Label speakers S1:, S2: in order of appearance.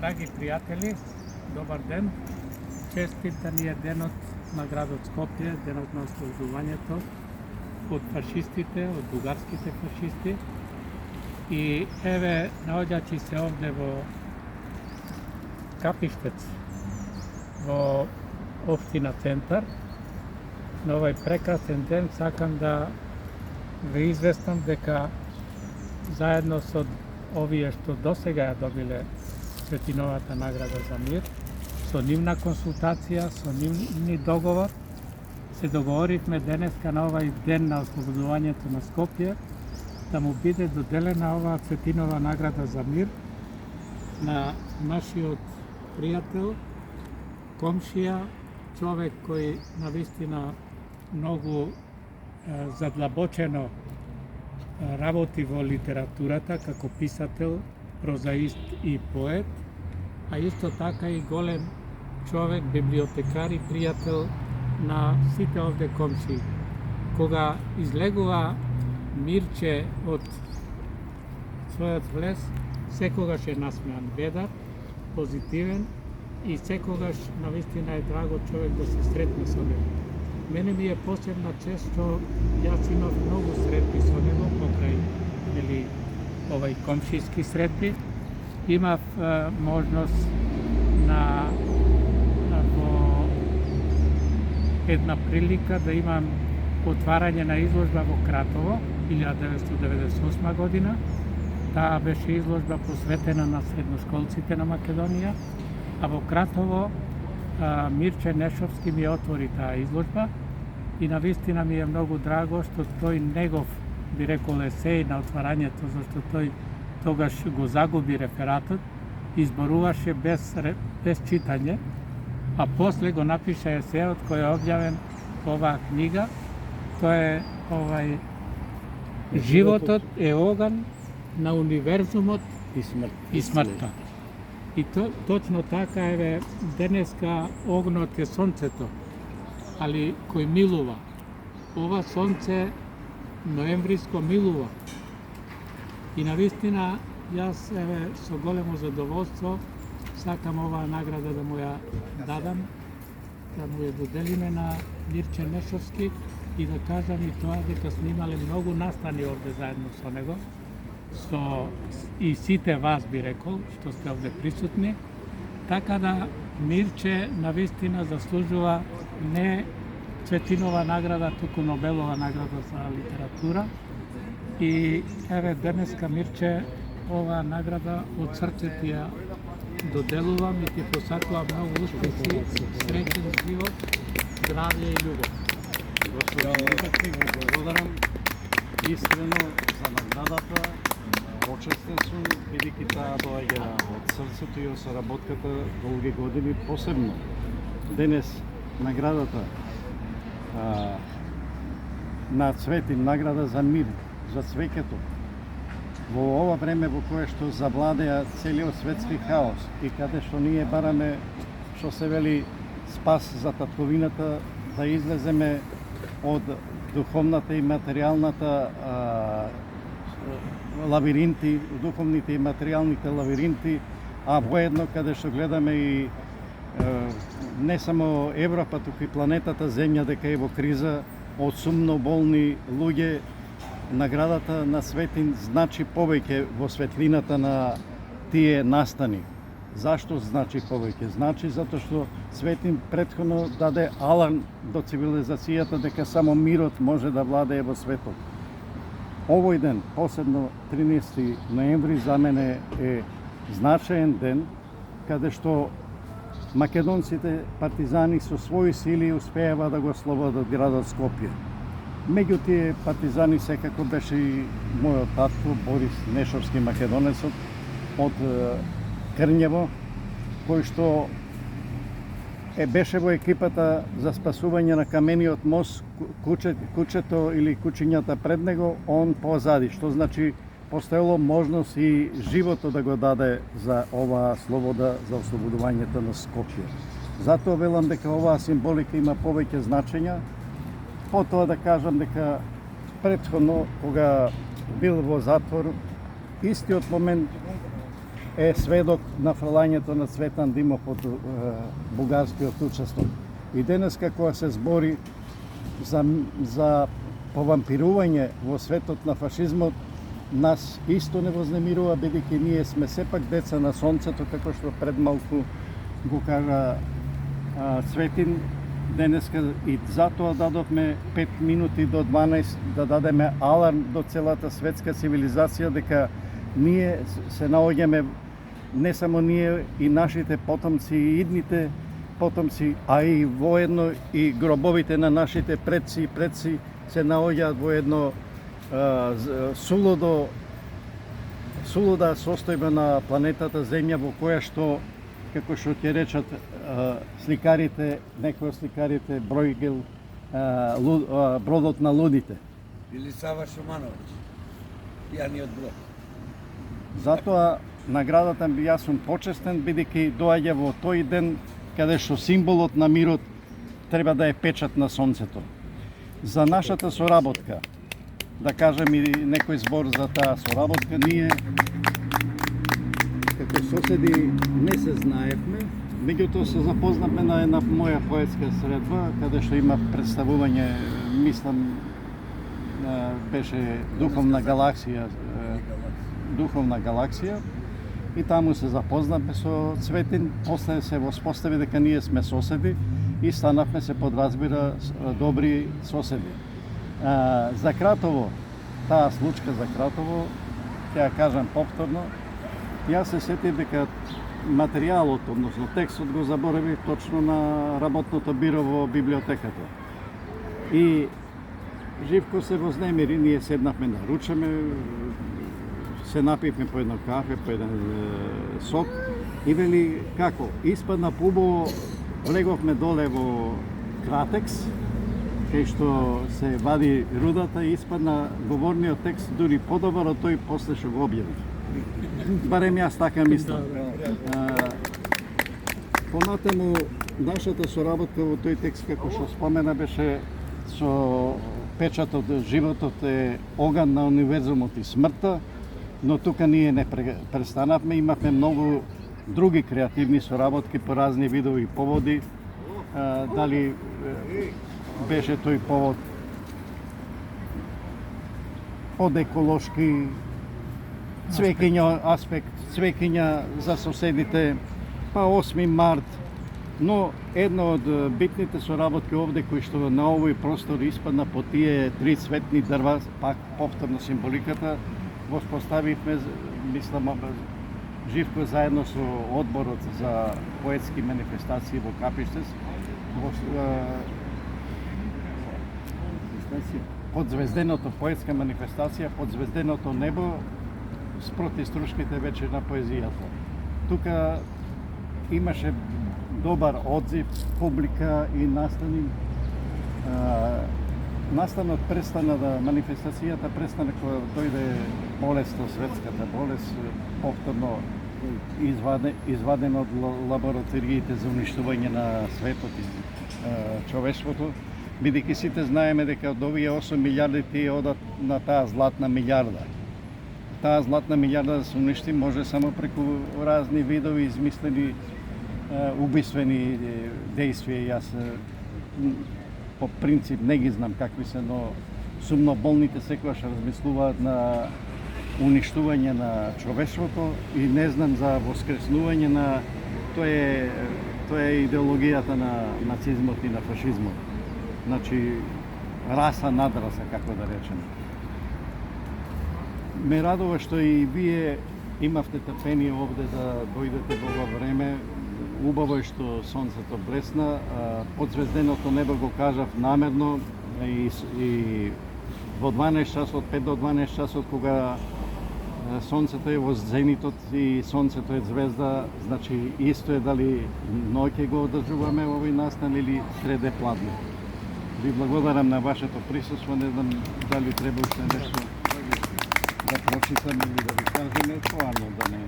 S1: Драги пријатели, добар ден. Честитан е денот на градот Скопје, денот на ослободувањето од фашистите, од бугарските фашисти. И еве, наоѓајќи се овде во Капиштец, во општина Центар, на овај прекрасен ден сакам да ве известам дека заедно со овие што досега ја добиле Светиновата награда за мир, со нивна консултација, со нивни договор, се договоривме денеска на овај ден на ослободувањето на Скопје да му биде доделена оваа Цветинова награда за мир на нашиот пријател, комшија, човек кој навистина многу задлабочено работи во литературата како писател, прозаист и поет, а исто така и голем човек, библиотекар и пријател на сите овде комшии. Кога излегува Мирче од својот влез, секогаш е насмеан, ведар, позитивен и секогаш навистина е драго човек да се сретне со него. Мене ми е посебна чест што јас имав многу сретби со него покрај овај комшиски средби. Имав можност во една прилика да имам отварање на изложба во Кратово 1998 година. Таа беше изложба посветена на средношколците на Македонија, а во Кратово Мирче Нешовски ми отвори таа изложба и навистина ми е многу драго што тој негов, би рекол, есеј на отварањето, зашто тој тогаш го загуби рефератот, изборуваше без читање, а после го напиша есеот кој е објавен оваа книга. Тоа е овај Животот е оган на универзумот и смртта. И точно така, еве, денеска огнот е сонцето, али кој милува. Ова сонце ноемвриско милува. И навистина, јас еве со големо задоволство сакам оваа награда да му ја дадам, да му ја доделиме на Мирче Нешовски и да кажам и тоа дека сме имале многу настани овде заедно со него, со и сите вас, би рекол, што сте овде присутни, така да Мирче навистина заслужува не Цветинова награда, туку Нобелова награда за литература. И еве денеска Мирче оваа награда од срце ти ја доделувам и ти посакувам многу успехи, среќен живот, здравје и љубов.
S2: Господи, го благодарам искрено за наградата. Почестен сум, бидејќи таа доаѓа од срцето и од соработката долги години, посебно денес наградата на Цветин, награда за мир, за цвеќето. Во ова време во кое што завладеа целиот светски хаос и каде што ние бараме, што се вели, спас за татковината, да излеземе од духовната и материјалната лавиринти, духовните и материјалните лавиринти, а воедно каде што гледаме и не само Европа, туку и планетата Земја дека е во криза од сумно болни луѓе. Наградата на Светин значи повеќе во светлината на тие настани. Зашто значи повеќе? Значи затоа што Светин претходно даде аларм до цивилизацијата дека само мирот може да владее во светот. Овој ден, посебно 13 ноември, за мене е значаен ден, каде што македонците партизани со своји сили успеава да го ослободат градот Скопје. Меѓу тие партизани секако беше и мојот татко Борис Нешовски, македонецот од Крњево, кој што беше во екипата за спасување на камениот мост, кучето или кучињата пред него, он позади, што значи постоело можност и животот да го даде за оваа слобода, за ослободувањето на Скопје. Затоа велам дека оваа символика има повеќе значења. Потоа да кажам дека предходно, кога бил во затвор, истиот момент е сведок на фрлањето на Цветан Димов од бугарскиот учество. И денеска кога се збори за повампирување во светот на фашизмот, нас исто не вознемирува, бидејќи ние сме сепак деца на сонцето, како што пред малку го кажа Цветин. Денеска и затоа дадовме 5 минути до 12 да дадеме аларм до целата светска цивилизација дека ние се наоѓаме, не само ние, и нашите потомци и идните потомци, а и воедно и гробовите на нашите предци и предци се наоѓаат во едно сулуда состојба на планетата Земја, во која што, како што ќе речат сликарите, некои од сликарите, Бројгел, бродот на лудите.
S3: Или Сава Шумановиќ, пијаниот брод.
S2: Затоа наградата би јас сум почестен, бидејќи доаѓа во тој ден каде што символот на мирот треба да е печат на сонцето. За нашата соработка, да кажем и некој збор за таа соработка, ние како соседи не се знаевме, меѓутоа се запознавме на една моја поетска средба, каде што има представување, мислам, беше Духовна галаксија, и таму се запознавме со Цветин, после се воспостави дека ние сме соседи и станавме, се подразбира, добри соседи. За Кратово, таа случка за Кратово, ќе ја кажам повторно, јас се сетив дека материјалот, односно текстот го заборавив точно на работното биро во библиотеката. И Живко се вознемири, ние седнавме да ручаме, се напивме по едно кафе, по еден сок и вели како, испадна пубо, влеговме доле во Кратекс, кај што се вади рудата и испадна говорниот текст дури подобар од тој после што го објави. Барем јас така мислам. Понатаму, нашата соработка во тој текст, како што спомена, беше со печатот животот е оган на универзумот и смртта, но тука ние не престанавме, имавме многу други креативни соработки по разни видови поводи. Дали беше тој повод од еколошки цвеќиња аспект, цвеќиња за соседите, па 8 март, но едно од битните соработки овде кои што на овој простор испадна по тие 3 цветни дрва, пак повторно символиката, воспоставивме, мислам, Живко заедно со одборот за поетски манифестации во Капиштес, под звезденото поетска манифестација, под звезденото небо, спроти струшките вечер на поезијата. Тука имаше добар одзив, публика и настани. Настанот престана да манифестацијата престана кога дојде болест, светската болест, повторно изваден од лабораториите за уништување на светот и човештвото, бидејќи сите знаеме дека од овие 8 милиарди тие одат на таа златна милиарда. Таа златна милиарда да се уништи може само преку разни видови измислени убиствени действија. Јас по принцип не ги знам какви се, но сумно болните секогаш размислуваат на уништување на човештвото и не знам за воскреснување на тоа е идеологијата на нацизмот и на фашизмот. Значи раса надраса, како да речеме. Ме радува што и вие имавте трпение овде да дојдете во ова време. Убаво е што сонцето блесна, подзвезденото небо го кажав намерно и во 12 часот, 5 до 12 часот, кога сонцето е во зенитот и сонцето е звезда, значи исто е дали ноќе го одржуваме овој настан или среде пладно. Ви благодарам на вашето присуство, не знам дали треба уште нешто да прочитам или да ви кажеме, поарно да не